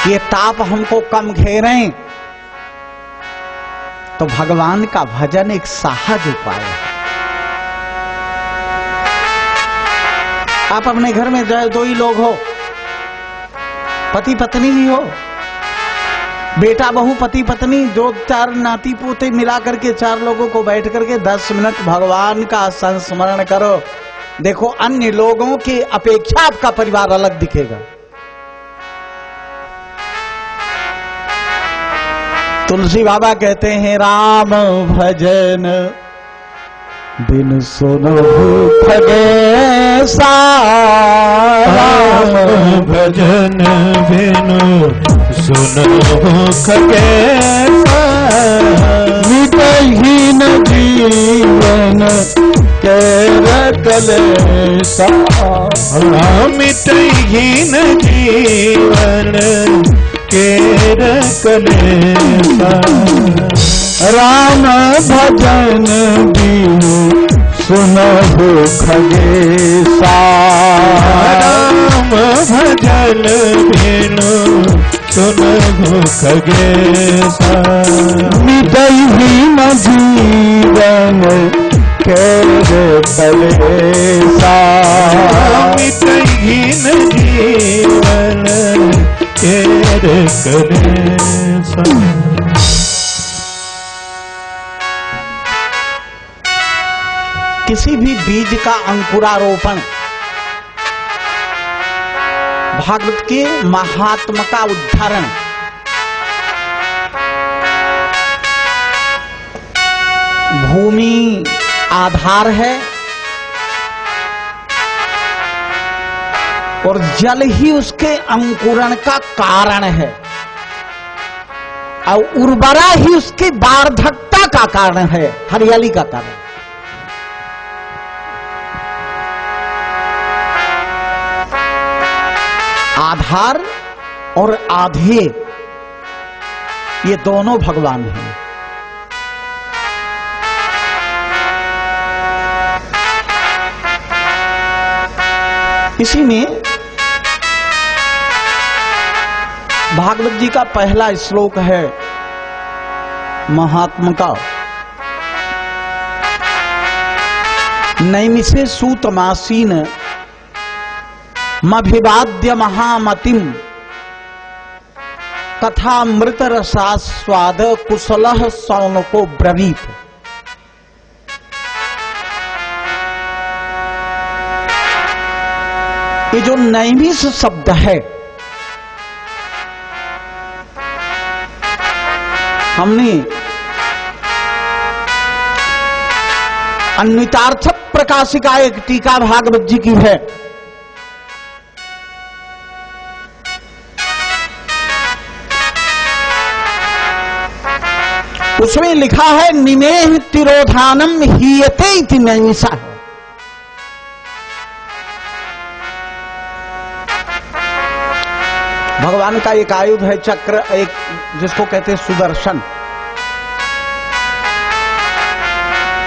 ये ताप हमको कम घेरे, तो भगवान का भजन एक सहज उपाय है। आप अपने घर में जो दो ही लोग हो, पति पत्नी ही हो, बेटा बहू पति पत्नी, जो चार नाती पोते मिला करके चार लोगों को बैठ करके 10 मिनट भगवान का संस्मरण करो। देखो अन्य लोगों की अपेक्षा आपका परिवार अलग दिखेगा। तुलसी बाबा कहते हैं राम भजन बिन सुनो खगेसा, राम भजन बिनु सुनो खगेसा, मिटहीन जीवन के कलेसा, मिटहीन जीवन केर कलेसा, राम भजन बिनु सुनहु खगेसा, राम भजन बिनु सुनहु खगेसा, मिटहीन जीवन केर कलेसा, मिटहीन जीवन केर कलेसा। किसी भी बीज का अंकुरारोपण भागवत के महात्मा का उदाहरण, भूमि आधार है और जल ही उसके अंकुरण का कारण है और उर्वरा ही उसकी वार्धकता का कारण है, हरियाली का कारण। आधार और आधे ये दोनों भगवान हैं। इसी में भागवत जी का पहला श्लोक है महात्मा का, नैमिषे सूतमासीन मभिवाद्य महामतिम कथामृत रसास्वाद कुशलः सौनको ब्रवीत। ये जो नैमिष शब्द है, हमने अन्वितार्थ प्रकाशिका एक टीका भागवत जी की है, उसमें लिखा है निमेह तिरोधानम हीयते इति नैमिषा। भगवान का एक आयुध है चक्र, एक जिसको कहते हैं सुदर्शन।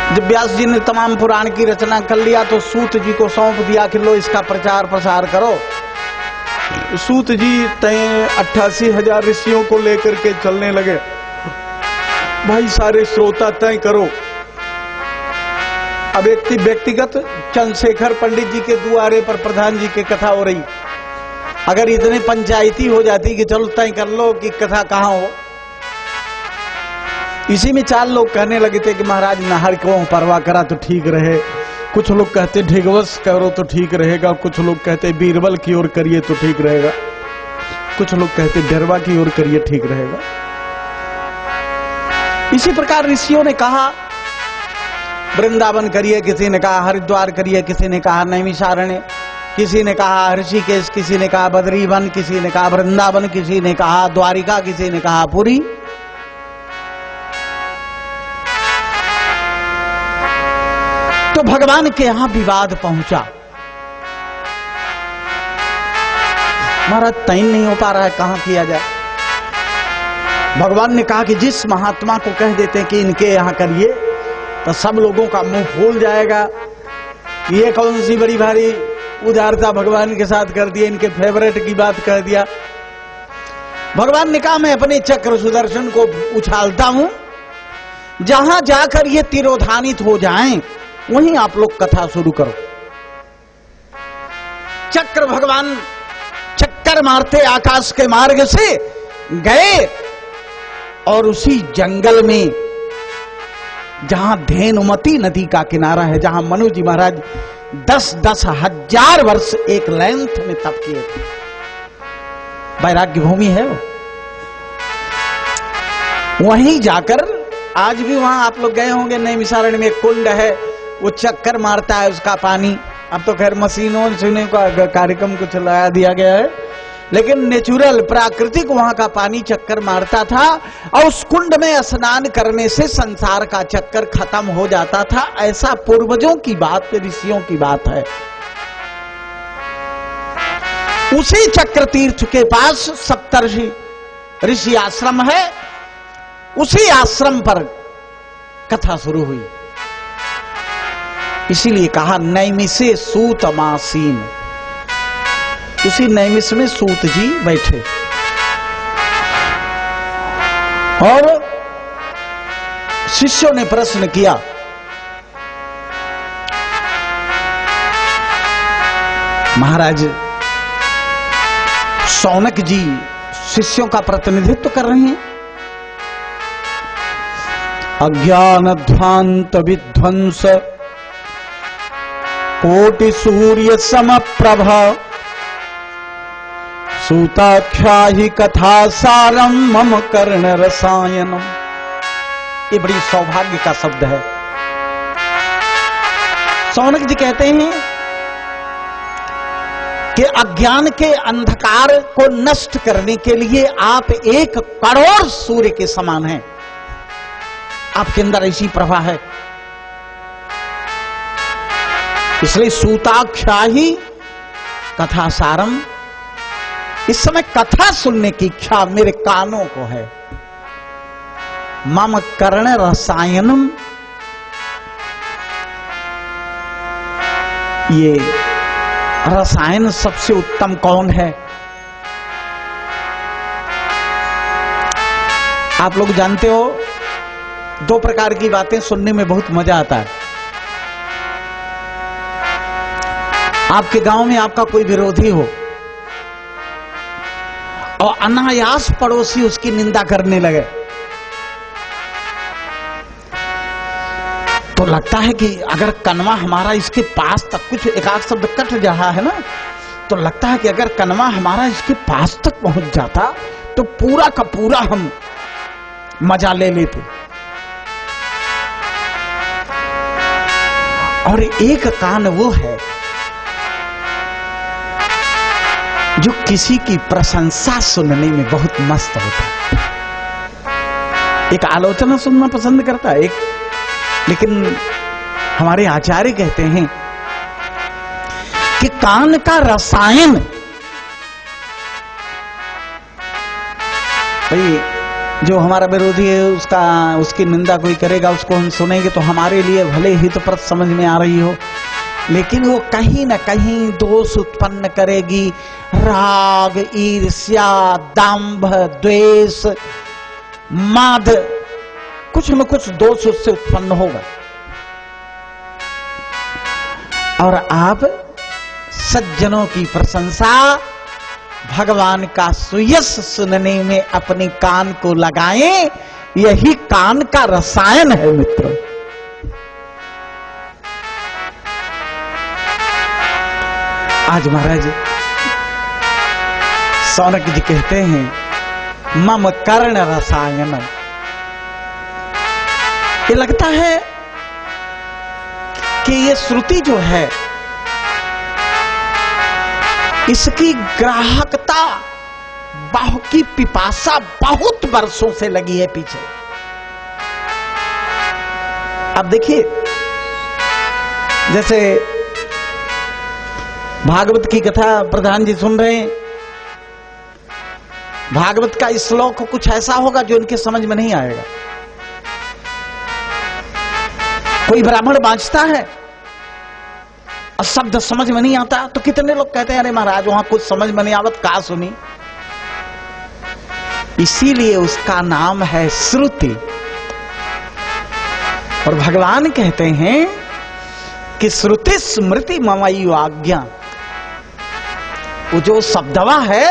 जब व्यास जी ने तमाम पुराण की रचना कर लिया तो सूत जी को सौंप दिया कि लो इसका प्रचार प्रसार करो। सूत जी तय 88,000 ऋषियों को लेकर के चलने लगे, भाई सारे श्रोता तय करो। अब व्यक्तिगत चंद्रशेखर पंडित जी के दुआरे पर प्रधान जी की कथा हो रही, अगर इतने पंचायती हो जाती कि चलो तय कर लो कि कथा कहां हो। इसी में 4 लोग कहने लगे थे कि महाराज नहर को परवा करा तो ठीक रहे, कुछ लोग कहते ढिगवस करो तो ठीक रहेगा, कुछ लोग कहते बीरबल की ओर करिए तो ठीक रहेगा, कुछ लोग कहते डरवा की ओर करिए ठीक रहेगा। इसी प्रकार ऋषियों ने कहा वृंदावन करिए, किसी ने कहा हरिद्वार करिए, किसी ने कहा नैमिषारण्य, किसी ने कहा ऋषिकेश, किसी ने कहा बद्रीवन, किसी ने कहा वृंदावन, किसी ने कहा द्वारिका, किसी ने कहा पुरी। तो भगवान के यहां विवाद पहुंचा, महाराज तय नहीं हो पा रहा है, कहां किया जाए। भगवान ने कहा कि जिस महात्मा को कह देते हैं कि इनके यहां करिए तो सब लोगों का मुंह फूल जाएगा। ये कौन सी बड़ी भारी उदारता भगवान के साथ कर दिया, इनके फेवरेट की बात कह दिया। भगवान ने कहा मैं अपने चक्र सुदर्शन को उछालता हूं, जहां जाकर ये तिरोधानित हो जाएं, वहीं आप लोग कथा शुरू करो। चक्र भगवान चक्कर मारते आकाश के मार्ग से गए और उसी जंगल में जहां धेनुमती नदी का किनारा है, जहां मनु जी महाराज 10-10 हजार वर्ष एक लेंथ में तप किए थे, वैराग्य भूमि है वो। वहीं जाकर आज भी वहां आप लोग गए होंगे, नैमिषारण्य में एक कुंड है, वो चक्कर मारता है उसका पानी। अब तो खैर मशीनों सुने का कार्यक्रम कुछ लगा दिया गया है, लेकिन नेचुरल प्राकृतिक वहां का पानी चक्कर मारता था और उस कुंड में स्नान करने से संसार का चक्कर खत्म हो जाता था। ऐसा पूर्वजों की बात, ऋषियों की बात है। उसी चक्र तीर्थ के पास सप्तर्षि ऋषि आश्रम है, उसी आश्रम पर कथा शुरू हुई। इसीलिए कहा नैमिषे सूतमासीन, उसी नैमिष में सूत जी बैठे और शिष्यों ने प्रश्न किया, महाराज शौनक जी शिष्यों का प्रतिनिधित्व कर रहे हैं। अज्ञान ध्वांत विध्वंस कोटि सूर्य समप्रभ सूताख्या ही कथा सारम मम कर्ण रसायनम। ये बड़ी सौभाग्य का शब्द है। शौनक जी कहते हैं कि अज्ञान के अंधकार को नष्ट करने के लिए आप 1 करोड़ सूर्य के समान हैं। आपके अंदर ऐसी प्रभा है, इसलिए सूताख्या ही कथा सारम। इस समय कथा सुनने की इच्छा मेरे कानों को है। मम कर्ण रसायनम, ये रसायन सबसे उत्तम कौन है? आप लोग जानते हो 2 प्रकार की बातें सुनने में बहुत मजा आता है। आपके गांव में आपका कोई विरोधी हो और अनायास पड़ोसी उसकी निंदा करने लगे, तो लगता है कि अगर कनवा हमारा इसके पास तक, कुछ एकाध शब्द कट रहा है ना, तो लगता है कि अगर कनवा हमारा इसके पास तक पहुंच जाता तो पूरा का पूरा हम मजा ले लेते। और एक कान वो है जो किसी की प्रशंसा सुनने में बहुत मस्त होता है। एक आलोचना सुनना पसंद करता है, लेकिन हमारे आचार्य कहते हैं कि कान का रसायन, भाई जो हमारा विरोधी है उसकी निंदा कोई करेगा, उसको हम सुनेंगे तो हमारे लिए भले हितप्रद समझ में आ रही हो, लेकिन वो कहीं न कहीं दोष उत्पन्न करेगी। राग, ईर्ष्या, दांभ, द्वेष, माद, कुछ न कुछ दोष उससे उत्पन्न होगा। और आप सज्जनों की प्रशंसा, भगवान का सुयश सुनने में अपने कान को लगाएं, यही कान का रसायन है मित्रों। आज महाराज शौनक जी कहते हैं मम कर्ण रसायन। ये लगता है कि ये श्रुति जो है इसकी ग्राहकता, की पिपासा बहुत वर्षों से लगी है पीछे। अब देखिए, जैसे भागवत की कथा प्रधान जी सुन रहे हैं, भागवत का श्लोक कुछ ऐसा होगा जो इनके समझ में नहीं आएगा। कोई ब्राह्मण बाँचता है और शब्द समझ में नहीं आता, तो कितने लोग कहते हैं अरे महाराज वहां कुछ समझ में नहीं आवत, का सुनी। इसीलिए उसका नाम है श्रुति। और भगवान कहते हैं कि श्रुति स्मृति ममैव आज्ञा। वो जो शब्दवा है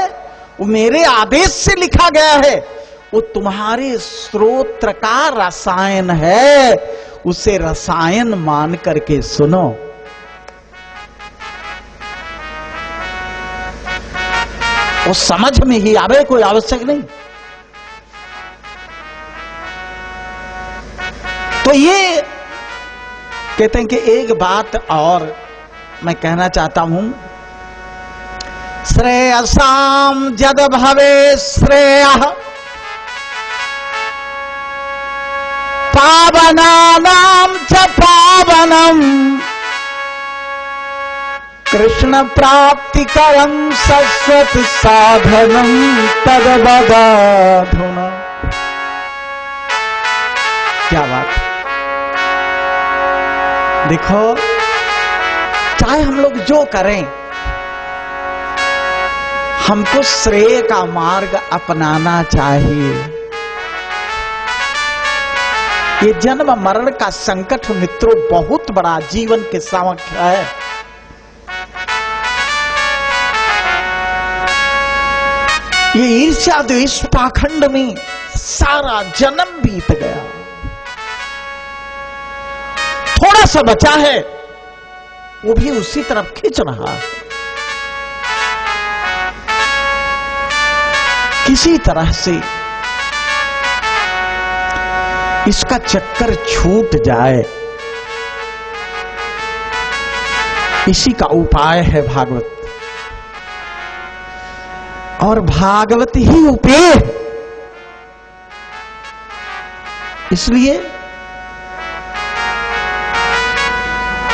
वो मेरे आदेश से लिखा गया है, वो तुम्हारे श्रोत्र का रसायन है, उसे रसायन मान करके सुनो। वो समझ में ही आवे, कोई आवश्यक नहीं। तो ये कहते हैं कि एक बात और मैं कहना चाहता हूं, श्रेयसाम जद भवे श्रेयः पावनानां च पावनम् कृष्ण प्राप्तिकरं शाश्वत साधनं तद्वदाधुना। क्या बात। देखो, चाहे हम लोग जो करें, हमको श्रेय का मार्ग अपनाना चाहिए। ये जन्म मरण का संकट मित्रों बहुत बड़ा जीवन के समक्ष है। ये ईर्ष्या द्वेष पाखंड में सारा जन्म बीत गया। थोड़ा सा बचा है, वो भी उसी तरफ खींच रहा है। किसी तरह से इसका चक्कर छूट जाए, इसी का उपाय है भागवत। और भागवत ही उपेय। इसलिए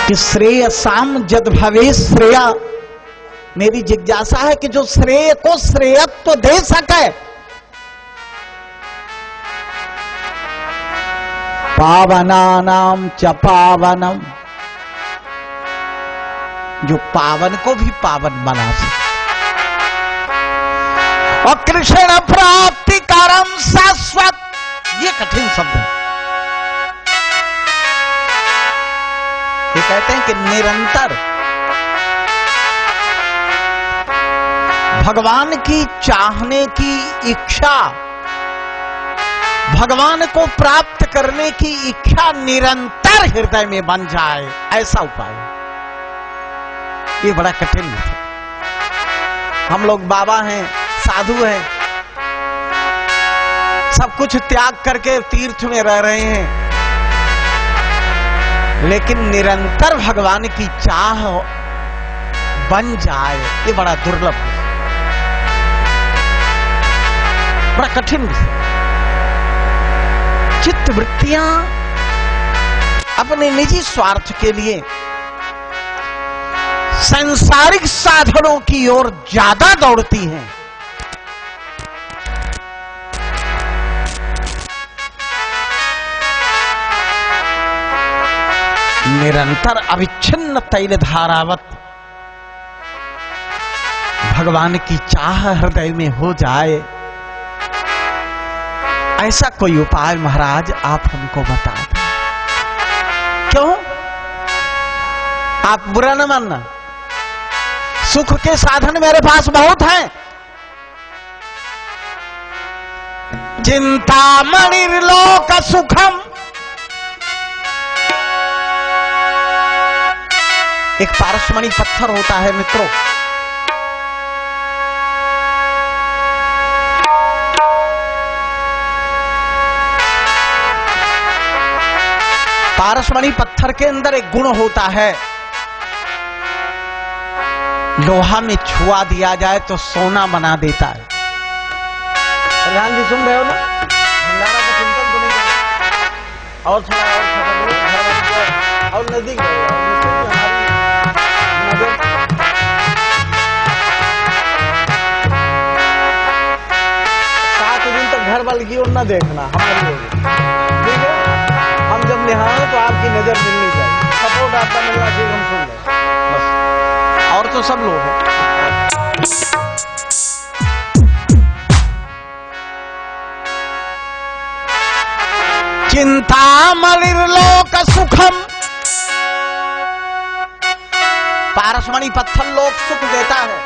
कि श्रेयसाम जद भवे श्रेया, मेरी जिज्ञासा है कि जो श्रेय को श्रेयत्व तो दे सके, पावनानां च पावनम, जो पावन को भी पावन बना सके, और कृष्ण प्राप्ति करम शाश्वत, ये कठिन शब्द है। ये कहते हैं कि निरंतर भगवान की चाहने की इच्छा, भगवान को प्राप्त करने की इच्छा निरंतर हृदय में बन जाए, ऐसा उपाय। ये बड़ा कठिन है। हम लोग बाबा हैं, साधु हैं, सब कुछ त्याग करके तीर्थ में रह रहे हैं, लेकिन निरंतर भगवान की चाह बन जाए, ये बड़ा दुर्लभ है, बड़ा कठिन विषय। चित्त वृत्तियां अपने निजी स्वार्थ के लिए सांसारिक साधनों की ओर ज्यादा दौड़ती हैं। निरंतर अविच्छिन्न तैल धारावत भगवान की चाह हृदय में हो जाए, ऐसा कोई उपाय महाराज आप हमको बता दें। क्यों? आप बुरा न मानना, सुख के साधन मेरे पास बहुत हैं। चिंतामणिर्लोक सुखम, एक पारसमणि पत्थर होता है मित्रों, पारसमणि पत्थर के अंदर एक गुण होता है, लोहा में छुआ दिया जाए तो सोना बना देता है। प्रधान जी सुन रहे हो ना? भंडारा का चिंतन तो नहीं करना, और थोड़ा और नजदीक सात दिन तक घर वाले की ओर न देखना, हमारी ओर, ठीक है? हम जब निहारें तो आपकी नजर मिलनी चाहिए, सपोर्ट आपका मिलना चाहिए, हम सुन रहे बस, और तो सब लोग हैं। चिंतामणिर्लोक सुखम, पारसमणि पत्थर लोक सुख देता है।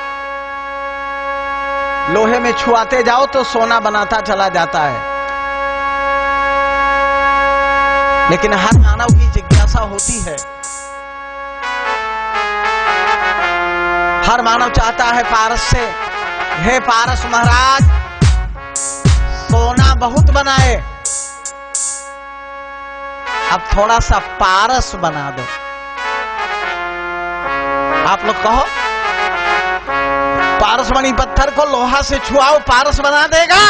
लोहे में छुआते जाओ तो सोना बनाता चला जाता है। लेकिन हर मानव की जिज्ञासा होती है, हर मानव चाहता है पारस से, हे पारस महाराज सोना बहुत बनाए, अब थोड़ा सा पारस बना दो। आप लोग कहो, पारसमणि पत्थर को लोहा से छुआओ पारस बना देगा?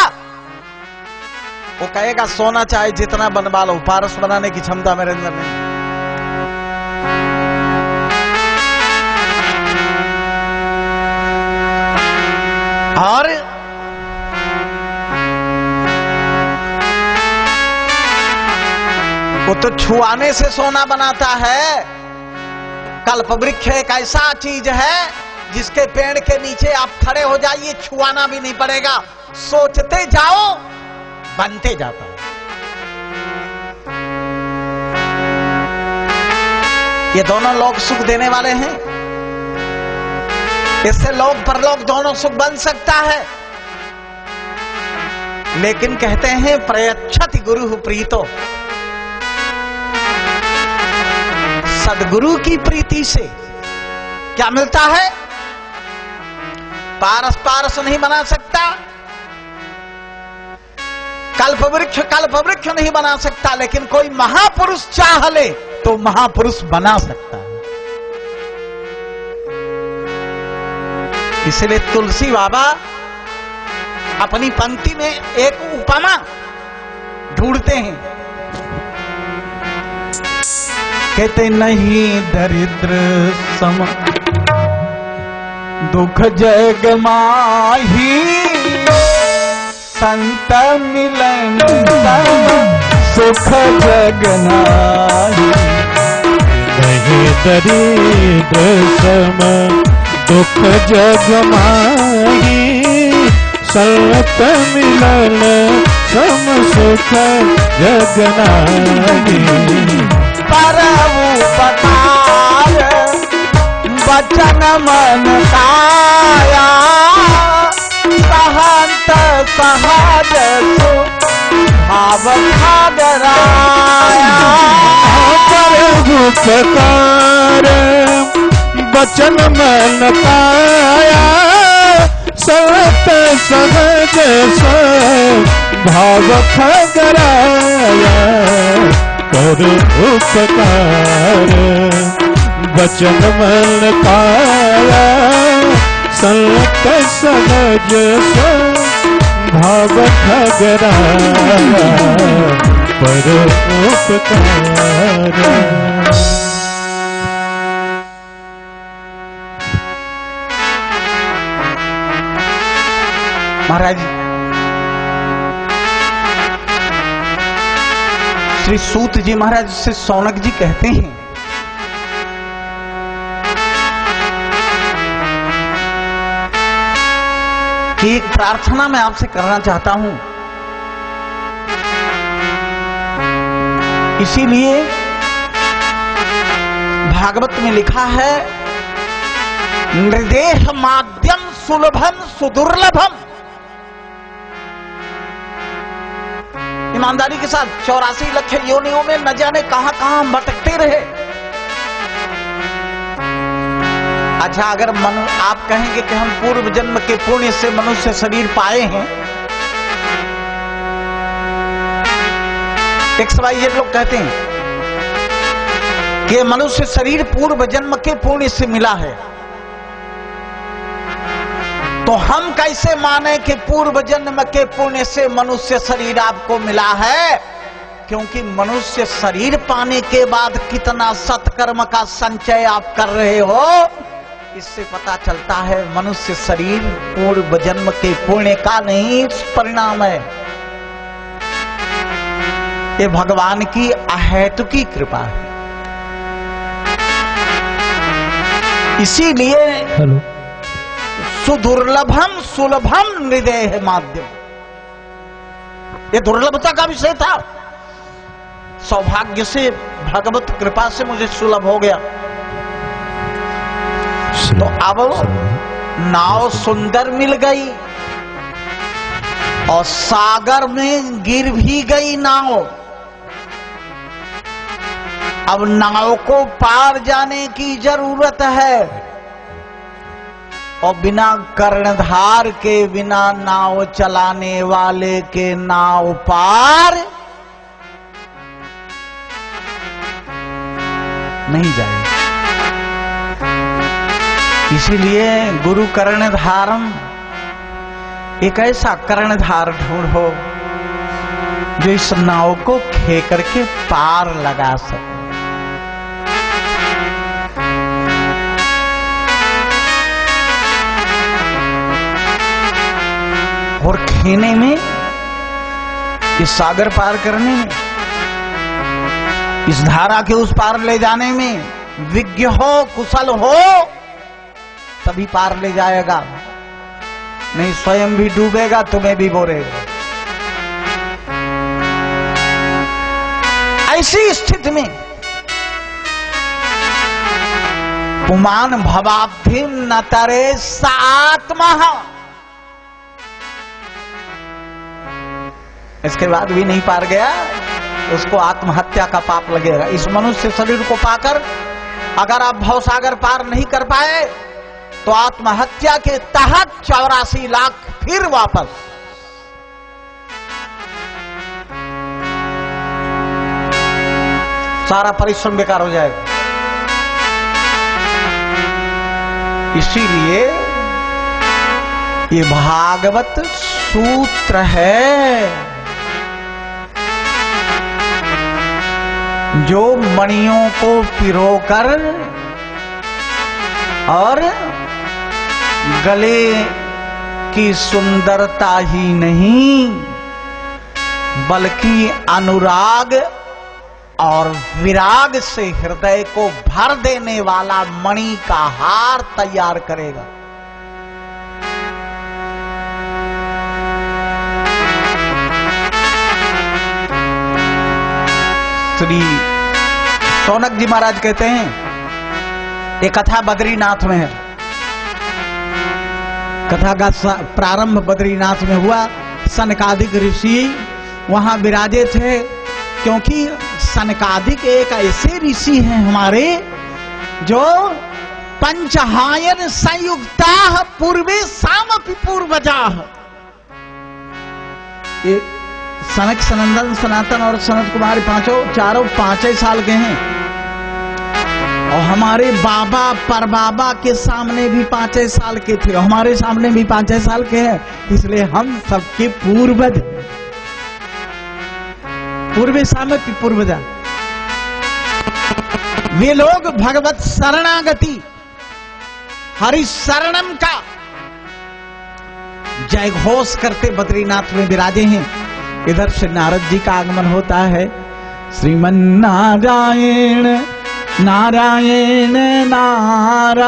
वो कहेगा सोना चाहे जितना बनवा लो, पारस बनाने की क्षमता मेरे अंदर नहीं। और वो तो छुआने से सोना बनाता है। कल्प वृक्ष एक ऐसा चीज है जिसके पेड़ के नीचे आप खड़े हो जाइए, छुआना भी नहीं पड़ेगा, सोचते जाओ बनते जाता है। ये दोनों लोग सुख देने वाले हैं, इससे लोग परलोक दोनों सुख बन सकता है। लेकिन कहते हैं प्रयच्छति गुरु प्रीतो, सदगुरु की प्रीति से क्या मिलता है? पारस पारस नहीं बना सकता, कल्प वृक्ष नहीं बना सकता, लेकिन कोई महापुरुष चाह ले तो महापुरुष बना सकता है। इसलिए तुलसी बाबा अपनी पंक्ति में एक उपमा ढूंढते हैं। कहते नहीं दरिद्र सम दुख जग माही, संत मिलन सुख जग नाही। नहीं दरिद्र सम दुख जग माही, संत मिलन सम सुख जग नाही। पतार वचन मन काया, सहंत सहज भाव खागराया। उपकार वचन मन काया, सहंत सहज भाव खागराया। कर उपकार वचन मन काया, संत सहज भाव खगराया। पर उपकार महाराज श्री सूत जी महाराज से सौनक जी कहते हैं कि एक प्रार्थना मैं आपसे करना चाहता हूं, इसीलिए भागवत में लिखा है निर्देह माध्यम सुलभम सुदुर्लभम। ईमानदारी के साथ 84 लाख योनियों में न जाने कहां कहां हम भटकते रहे। अच्छा, अगर आप कहेंगे कि हम पूर्व जन्म के पुण्य से मनुष्य शरीर पाए हैं, ये लोग कहते हैं कि मनुष्य शरीर पूर्व जन्म के पुण्य से मिला है, तो हम कैसे माने कि पूर्व जन्म के पुण्य से मनुष्य शरीर आपको मिला है? क्योंकि मनुष्य शरीर पाने के बाद कितना सत्कर्म का संचय आप कर रहे हो, इससे पता चलता है मनुष्य शरीर पूर्व जन्म के पुण्य का नहीं परिणाम है, ये भगवान की अहेतुकी कृपा है। इसीलिए सुदुर्लभम सुलभम हृदय माध्यम, ये दुर्लभता का विषय था। सौभाग्य से भगवत कृपा से मुझे सुलभ हो गया। तो अब नाव सुंदर मिल गई और सागर में गिर भी गई नाव। अब नाव को पार जाने की जरूरत है और बिना कर्णधार के, बिना नाव चलाने वाले के नाव पार नहीं जाए। इसीलिए गुरु कर्णधारम, एक ऐसा कर्णधार ढूंढो जो इस नाव को खे करके पार लगा सके। और खेने में, इस सागर पार करने में, इस धारा के उस पार ले जाने में विज्ञ हो, कुशल हो, तभी पार ले जाएगा। नहीं स्वयं भी डूबेगा, तुम्हें भी बोरेगा। ऐसी स्थिति में पुमान भवाब्धिम न तरे सात्मा, इसके बाद भी नहीं पार गया, उसको आत्महत्या का पाप लगेगा। इस मनुष्य शरीर को पाकर अगर आप भवसागर पार नहीं कर पाए तो आत्महत्या के तहत 84 लाख फिर वापस। सारा परिश्रम बेकार हो जाएगा। इसीलिए ये भागवत सूत्र है जो मणियों को पिरोकर और गले की सुंदरता ही नहीं बल्कि अनुराग और विराग से हृदय को भर देने वाला मणि का हार तैयार करेगा। श्री सौनक जी महाराज कहते हैं, एक कथा बद्रीनाथ में है। कथा का प्रारंभ बद्रीनाथ में हुआ। सनकादिक ऋषि वहां विराजे थे, क्योंकि सनकादिक एक ऐसे ऋषि हैं हमारे जो पंचहायन संयुक्ता पूर्वे सामपि पूर्वजाः। सनक, सनंदन, सनातन और सनत कुमार चारों 5 साल के हैं। और हमारे बाबा परबाबा के सामने भी 5 साल के थे, हमारे सामने भी 5 साल के हैं। इसलिए हम सबके पूर्वज, पूर्वे सामपि पूर्वजा। वे लोग भगवत शरणागति, हरि शरणम का जय घोष करते बद्रीनाथ में विराजे हैं। इधर से नारद जी का आगमन होता है। श्रीमन नारायण नारायण नारायण,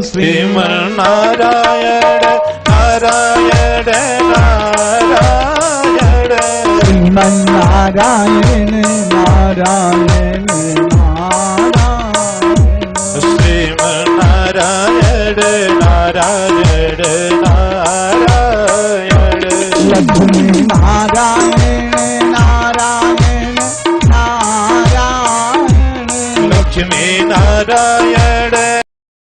श्रीमन नारायण नारायण नारायण, श्रीमन नारायण नारायण नारायण, श्रीमन नारायण नारायण नारायण, लक्ष्मी नारायण नारायण नारायण, लक्ष्मी नारायण